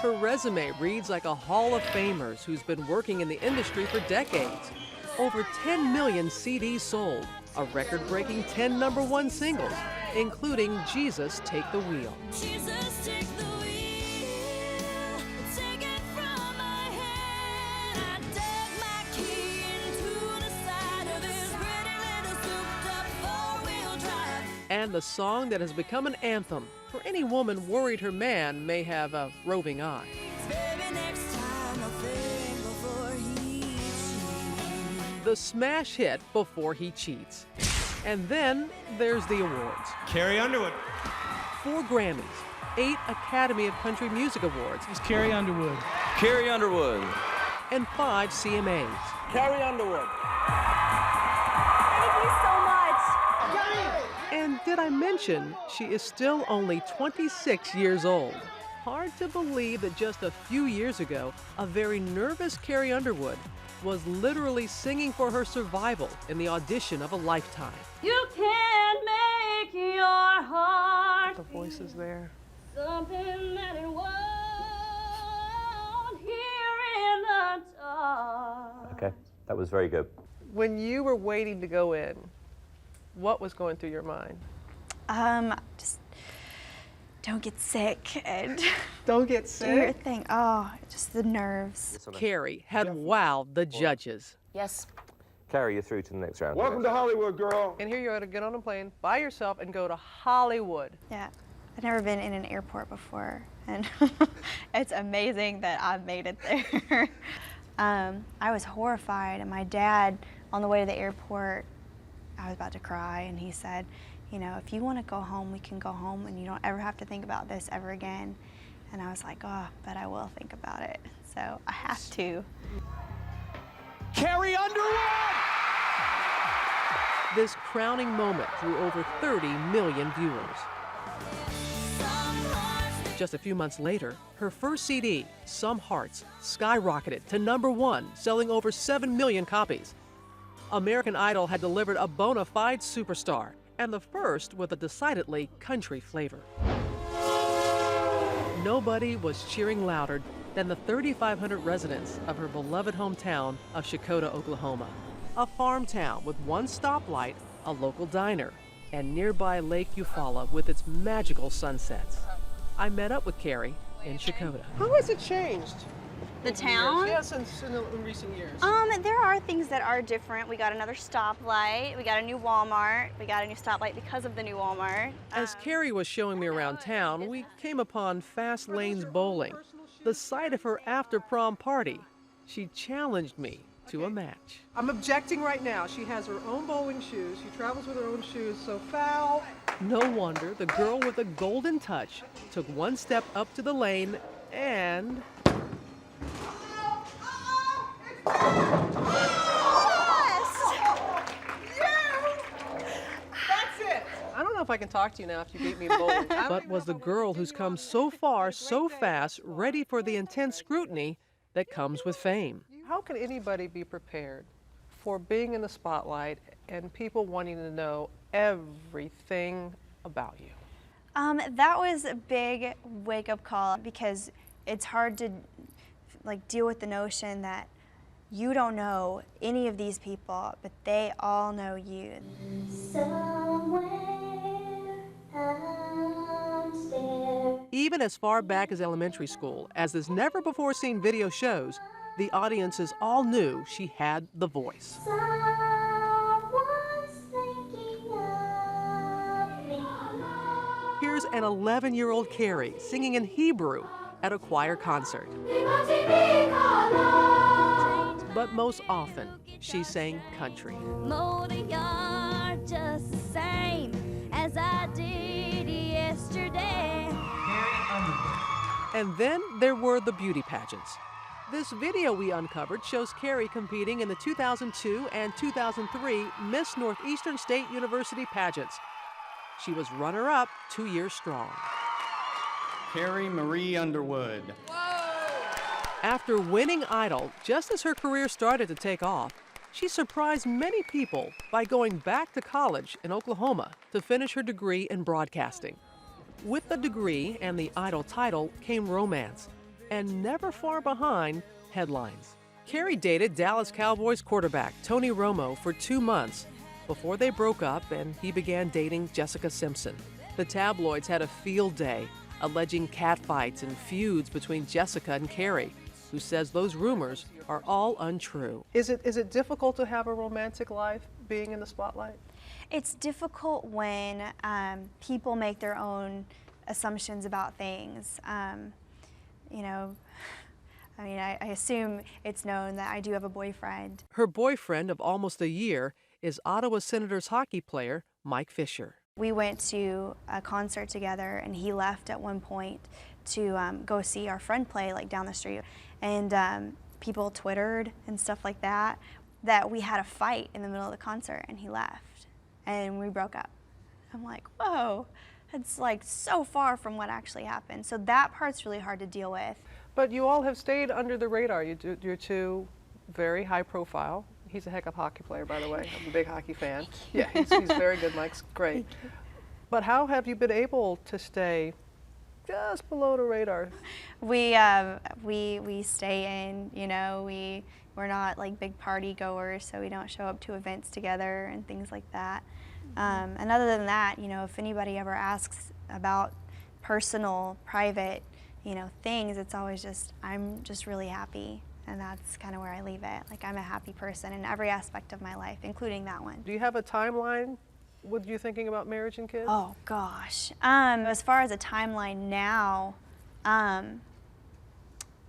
Her resume reads like a hall of famers who's been working in the industry for decades. Over 10 million CDs sold, a record-breaking 10 #1 singles, including Jesus Take the Wheel. Jesus, take the wheel, take it from my hand. I dug my key into the side of this pretty little souped-up four-wheel drive. And the song that has become an anthem for any woman worried her man may have a roving eye. Baby, next time I'll think before he cheats. The smash hit Before He Cheats. And then there's the awards. Carrie Underwood. 4 Grammys, 8 Academy of Country Music Awards, It's Carrie Underwood. Carrie Underwood. and 5 CMAs. Carrie Underwood. Thank you so much. And did I mention she is still only 26 years old? Hard to believe that just a few years ago, a very nervous Carrie Underwood was literally singing for her survival in the audition of a lifetime. You can make your heart The voice is there. something that it won't hear in the dark. Okay, that was very good. When you were waiting to go in, what was going through your mind? Just don't get sick and Don't get do your thing. Oh, just the nerves. Carrie had wowed the judges. Yes. Carrie, you're through to the next round. Welcome to Hollywood, girl. And here you are to get on a plane by yourself and go to Hollywood. Yeah, I've never been in an airport before, and it's amazing that I made it there. I was horrified, and my dad, on the way to the airport, I was about to cry, and he said, you know, if you want to go home, we can go home, and you don't ever have to think about this ever again. And I was like, oh, but I will think about it. So I have to. Carrie Underwood! This crowning moment drew over 30 million viewers. Just a few months later, her first CD, Some Hearts, skyrocketed to #1, selling over 7 million copies. American Idol had delivered a bona fide superstar, and the first with a decidedly country flavor. Nobody was cheering louder than the 3,500 residents of her beloved hometown of Shakota, Oklahoma. A farm town with one stoplight, a local diner, and nearby Lake Eufaula with its magical sunsets. I met up with Carrie in Shakota. How has it changed? The town? Yes, in recent years. There are things that are different. We got another stoplight. We got a new Walmart. We got a new stoplight because of the new Walmart. As Carrie was showing me around town, we came upon Fast Lanes Bowling, the site of her after-prom party. She challenged me to a match. I'm objecting right now. She has her own bowling shoes. She travels with her own shoes, so foul. No wonder the girl with a golden touch took one step up to the lane and... I don't know if I can talk to you now if you beat me in bowling. But was the girl who's come so far, so fast, ready for the intense scrutiny that comes with fame. How can anybody be prepared for being in the spotlight and people wanting to know everything about you? That was a big wake-up call because it's hard to deal with the notion that you don't know any of these people, but they all know you. Even as far back as elementary school, as this never-before-seen video shows, the audiences all knew she had the voice. Here's an 11-year-old Carrie singing in Hebrew at a choir concert. But most often, she sang country. Mow the yard just the same as I did yesterday. And then there were the beauty pageants. This video we uncovered shows Carrie competing in the 2002 and 2003 Miss Northeastern State University pageants. She was runner-up 2 years strong. Carrie Marie Underwood. After winning Idol, just as her career started to take off, she surprised many people by going back to college in Oklahoma to finish her degree in broadcasting. With the degree and the idol title came romance, and never far behind, headlines. Carrie dated Dallas Cowboys quarterback Tony Romo for 2 months before they broke up and he began dating Jessica Simpson. The tabloids had a field day, alleging catfights and feuds between Jessica and Carrie, who says those rumors are all untrue. Is it difficult to have a romantic life being in the spotlight? It's difficult when people make their own assumptions about things. You know, I mean, I assume it's known that I do have a boyfriend. Her boyfriend of almost a year is Ottawa Senators hockey player Mike Fisher. We went to a concert together, and he left at one point to go see our friend play, like down the street. And people Twittered and stuff like that we had a fight in the middle of the concert, and he left, and we broke up. I'm like, whoa, it's like so far from what actually happened. So that part's really hard to deal with. But you all have stayed under the radar. You're two very high profile. He's a heck of a hockey player, by the way. I'm a big hockey fan. Yeah, he's very good. Mike's great. But how have you been able to stay just below the radar? We stay in, you know, we're not like big party goers, so we don't show up to events together and things like that. And other than that, you know, if anybody ever asks about personal, private, you know, things, it's always just, I'm just really happy. And that's kind of where I leave it. Like, I'm a happy person in every aspect of my life, including that one. Do you have a timeline with you thinking about marriage and kids? Oh, gosh. As far as a timeline now, I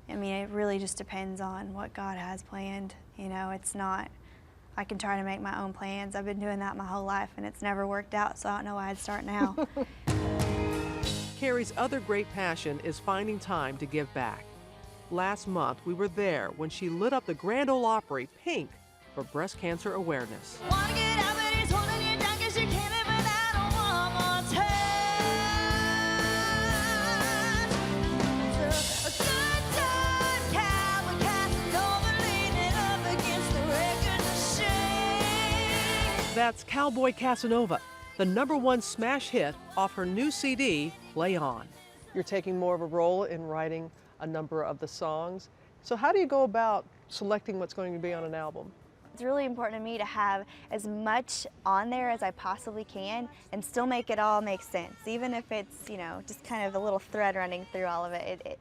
mean, it really just depends on what God has planned. You know, it's not, I can try to make my own plans. I've been doing that my whole life, and it's never worked out, so I don't know why I'd start now. Carrie's other great passion is finding time to give back. Last month, we were there when she lit up the Grand Ole Opry pink for breast cancer awareness. That's Cowboy Casanova, the #1 smash hit off her new CD, Play On. You're taking more of a role in writing a number of the songs. So how do you go about selecting what's going to be on an album? It's really important to me to have as much on there as I possibly can and still make it all make sense, even if it's, you know, just kind of a little thread running through all of it.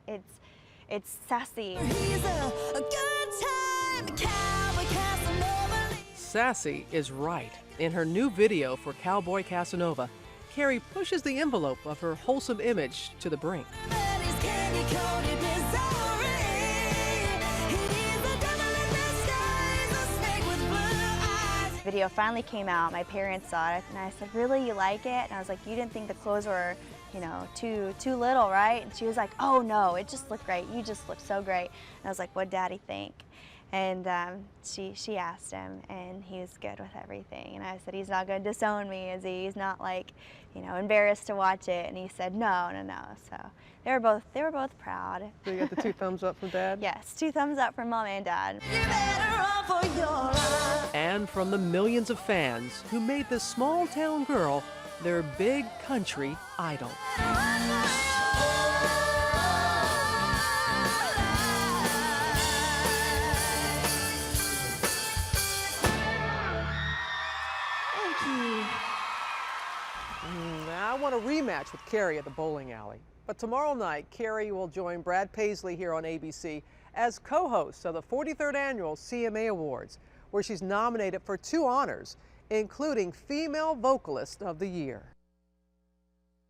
It's sassy. Sassy is right. In her new video for Cowboy Casanova, Carrie pushes the envelope of her wholesome image to the brink. The video finally came out. My parents saw it, and I said, "Really, you like it?" And I was like, "You didn't think the clothes were, you know, too little, right?" And she was like, "Oh no, it just looked great. You just look so great." And I was like, "What'd Daddy think?" And she asked him, and he was good with everything. And I said, "He's not going to disown me, is he? He's not like, you know, embarrassed to watch it." And he said, "No." So they were both proud. So you got the 2 thumbs up from Dad? Yes, 2 thumbs up from Mom and Dad. And from the millions of fans who made this small town girl their big country idol. I want a rematch with Carrie at the bowling alley. But tomorrow night, Carrie will join Brad Paisley here on ABC as co-host of the 43rd Annual CMA Awards, where she's nominated for 2 honors, including Female Vocalist of the Year.